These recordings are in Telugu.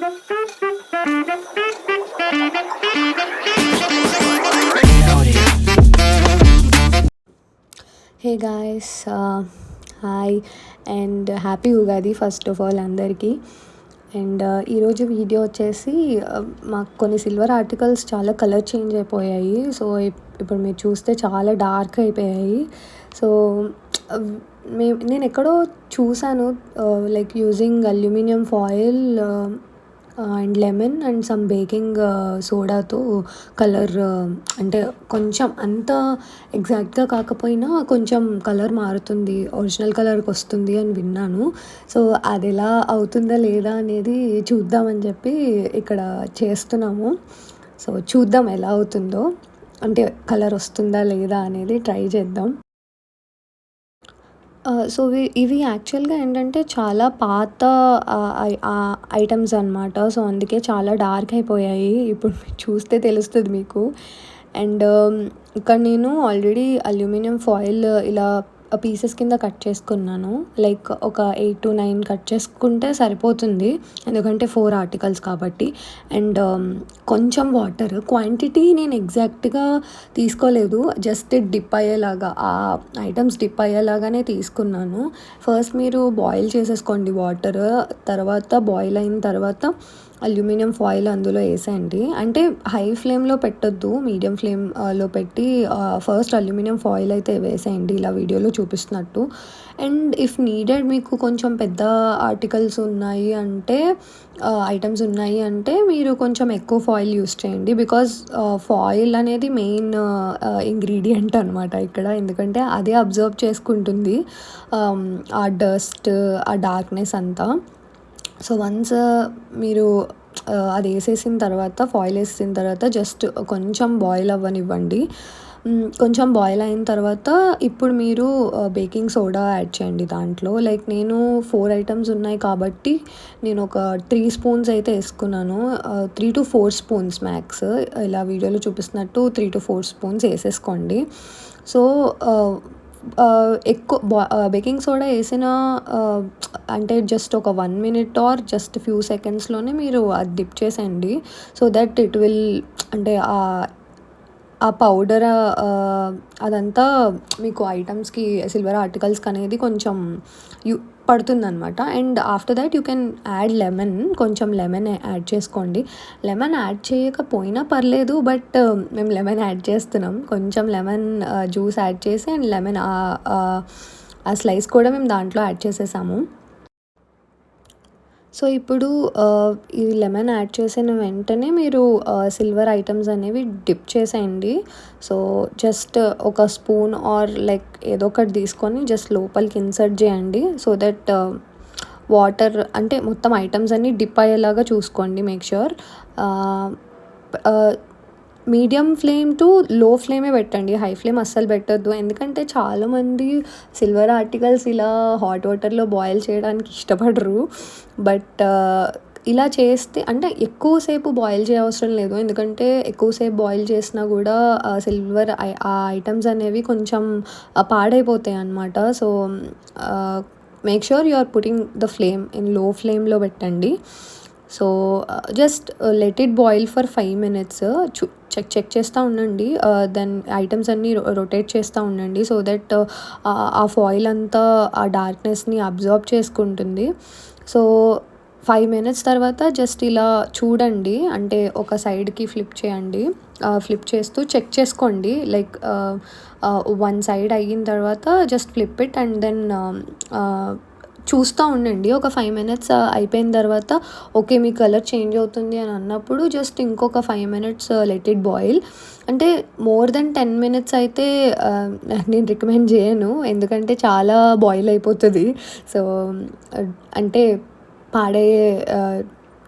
Hey guys, hi and happy Ugadi first of all అందరికీ. అండ్ ఈరోజు వీడియో వచ్చేసి మాకు కొన్ని సిల్వర్ ఆర్టికల్స్ చాలా కలర్ చేంజ్ అయిపోయాయి. సో ఇప్పుడు మీరు చూస్తే చాలా డార్క్ అయిపోయాయి. సో నేను ఎక్కడో చూసాను, like using aluminium foil and lemon and some baking సోడాతో కలర్, అంటే కొంచెం అంత ఎగ్జాక్ట్గా కాకపోయినా కొంచెం కలర్ మారుతుంది, ఒరిజినల్ కలర్కి వస్తుంది అని విన్నాను. సో అది ఎలా అవుతుందా లేదా అనేది చూద్దామని చెప్పి ఇక్కడ చేస్తున్నాము. సో చూద్దాం ఎలా అవుతుందో, అంటే కలర్ వస్తుందా లేదా అనేది ట్రై చేద్దాం. సో ఇవి యాక్చువల్గా ఏంటంటే చాలా పాత ఐటమ్స్ అనమాట. సో అందుకే చాలా డార్క్ అయిపోయాయి. ఇప్పుడు చూస్తే తెలుస్తుంది మీకు. అండ్ ఇక్కడ నేను ఆల్రెడీ అల్యూమినియం ఫాయిల్ ఇలా పీసెస్ కింద కట్ చేసుకున్నాను. లైక్ ఒక 8 to 9 కట్ చేసుకుంటే సరిపోతుంది, ఎందుకంటే 4 ఆర్టికల్స్ కాబట్టి. అండ్ కొంచెం వాటర్ క్వాంటిటీ నేను ఎగ్జాక్ట్గా తీసుకోలేదు, జస్ట్ డిప్ అయ్యేలాగా, ఆ ఐటమ్స్ డిప్ అయ్యేలాగానే తీసుకున్నాను. ఫస్ట్ మీరు బాయిల్ చేసేసుకోండి వాటర్, తర్వాత బాయిల్ అయిన తర్వాత అల్యూమినియం ఫాయిల్ అందులో వేసేయండి. అంటే హై ఫ్లేమ్లో పెట్టొద్దు, మీడియం ఫ్లేమ్లో పెట్టి ఫస్ట్ అల్యూమినియం ఫాయిల్ అయితే వేసేయండి ఇలా వీడియోలో చూపిస్తున్నట్టు. అండ్ ఇఫ్ నీడెడ్ మీకు కొంచెం పెద్ద ఆర్టికల్స్ ఉన్నాయి అంటే, ఐటమ్స్ ఉన్నాయి అంటే మీరు కొంచెం ఎక్కువ ఫాయిల్ యూస్ చేయండి. బికాజ్ ఫాయిల్ అనేది మెయిన్ ఇంగ్రీడియంట్ అనమాట ఇక్కడ, ఎందుకంటే అదే అబ్జర్వ్ చేసుకుంటుంది ఆ డస్ట్, ఆ డార్క్నెస్ అంతా. సో వన్స్ మీరు అది వేసేసిన తర్వాత, ఫాయిల్ వేసిన తర్వాత జస్ట్ కొంచెం బాయిల్ అవ్వనివ్వండి. కొంచెం బాయిల్ అయిన తర్వాత ఇప్పుడు మీరు బేకింగ్ సోడా యాడ్ చేయండి దాంట్లో. లైక్ నేను 4 ఐటమ్స్ ఉన్నాయి కాబట్టి నేను ఒక 3 స్పూన్స్ అయితే వేసుకున్నాను. 3 to 4 స్పూన్స్ మ్యాక్స్, ఇలా వీడియోలో చూపిస్తున్నట్టు 3 to 4 స్పూన్స్ వేసేసుకోండి. సో ఎక్కువ బేకింగ్ సోడా వేసిన అంటే జస్ట్ ఒక 1 minute ఆర్ జస్ట్ ఫ్యూ సెకండ్స్లోనే మీరు అది డిప్ చేసేయండి. సో దట్ ఇట్ విల్, అంటే ఆ పౌడర్ అదంతా మీకు ఐటమ్స్కి, సిల్వర్ ఆర్టికల్స్కి అనేది కొంచెం పడుతుందనమాట. And after that you can add lemon, కొంచెం లెమన్ యాడ్ చేసుకోండి. లెమన్ యాడ్ చేయకపోయినా పర్లేదు, బట్ మేము లెమన్ యాడ్ చేస్తున్నాం. కొంచెం లెమన్ జ్యూస్ యాడ్ చేసి అండ్ లెమన్ ఆ స్లైస్ కూడా మేము దాంట్లో యాడ్ చేసేసాము. సో ఇప్పుడు ఈ లెమన్ యాడ్ చేసిన వెంటనే మీరు సిల్వర్ ఐటమ్స్ అనేవి డిప్ చేసేయండి. సో జస్ట్ ఒక స్పూన్ ఆర్ లైక్ ఏదో ఒకటి తీసుకొని జస్ట్ లోపలికి ఇన్సర్ట్ చేయండి. సో దట్ వాటర్, అంటే మొత్తం ఐటమ్స్ అన్నీ డిప్ అయ్యేలాగా చూసుకోండి. Make sure medium flame to low ఫ్లేమే పెట్టండి, హై ఫ్లేమ్ అస్సలు పెట్టొద్దు. ఎందుకంటే చాలామంది సిల్వర్ ఆర్టికల్స్ ఇలా హాట్ వాటర్లో బాయిల్ చేయడానికి ఇష్టపడరు. బట్ ఇలా చేస్తే, అంటే ఎక్కువసేపు బాయిల్ చేయవసరం లేదు, ఎందుకంటే ఎక్కువసేపు బాయిల్ చేసినా కూడా సిల్వర్ ఆ ఐటమ్స్ అనేవి కొంచెం పాడైపోతాయి అన్నమాట. So make sure you are putting the flame in low ఫ్లేమ్లో పెట్టండి. So just let it boil for 5 minutes. Check చేస్తూ ఉండండి. దెన్ ఐటమ్స్ అన్నీ రొటేట్ చేస్తూ ఉండండి. సో దట్ ఆ ఫాయిల్ అంతా ఆ డార్క్నెస్ని అబ్జర్వ్ చేసుకుంటుంది. సో 5 minutes తర్వాత జస్ట్ ఇలా చూడండి, అంటే ఒక సైడ్కి ఫ్లిప్ చేయండి. ఫ్లిప్ చేస్తూ చెక్ చేసుకోండి. లైక్ 1 side అయిన తర్వాత just flip it and then చూస్తూ ఉండండి. ఒక 5 minutes అయిపోయిన తర్వాత ఓకే మీ కలర్ చేంజ్ అవుతుంది అని అన్నప్పుడు జస్ట్ ఇంకొక 5 minutes లెట్ ఇట్ బాయిల్. అంటే మోర్ దెన్ 10 minutes అయితే నేను రికమెండ్ చేయను, ఎందుకంటే చాలా బాయిల్ అయిపోతుంది. సో అంటే పాడయ్యే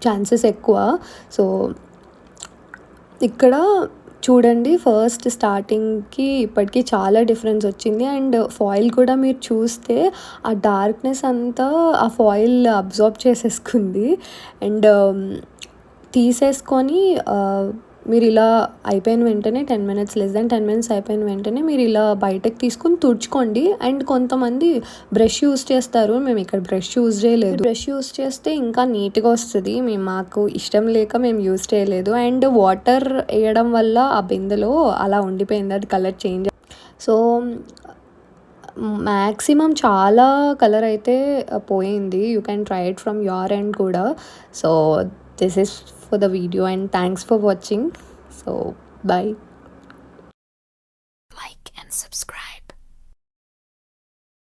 ఛాన్సెస్ ఎక్కువ. సో ఇక్కడ చూడండి, ఫస్ట్ స్టార్టింగ్కి ఇప్పటికీ చాలా డిఫరెన్స్ వచ్చింది. అండ్ ఫాయిల్ కూడా మీరు చూస్తే ఆ డార్క్నెస్ అంతా ఆ ఫాయిల్ అబ్జార్బ్ చేసేసుకుంది. అండ్ తీసేసుకొని మీరు ఇలా అయిపోయిన వెంటనే 10 మినిట్స్ లెస్ దాన్ 10 మినిట్స్ అయిపోయిన వెంటనే మీరు ఇలా బయటకు తీసుకొని తుడుచుకోండి. అండ్ కొంతమంది బ్రష్ యూస్ చేస్తారు. మేము ఇక్కడ బ్రష్ యూస్ చేయలేదు. బ్రష్ యూస్ చేస్తే ఇంకా నీట్గా వస్తుంది. మాకు ఇష్టం లేక మేము యూస్ చేయలేదు. అండ్ వాటర్ వేయడం వల్ల ఆ బిందెలో అలా ఉండిపోయింది, అది కలర్ చేంజ్. సో మ్యాక్సిమం చాలా కలర్ అయితే పోయింది. You can try it from your end కూడా. So this is for the video and thanks for watching. So bye. Like and subscribe.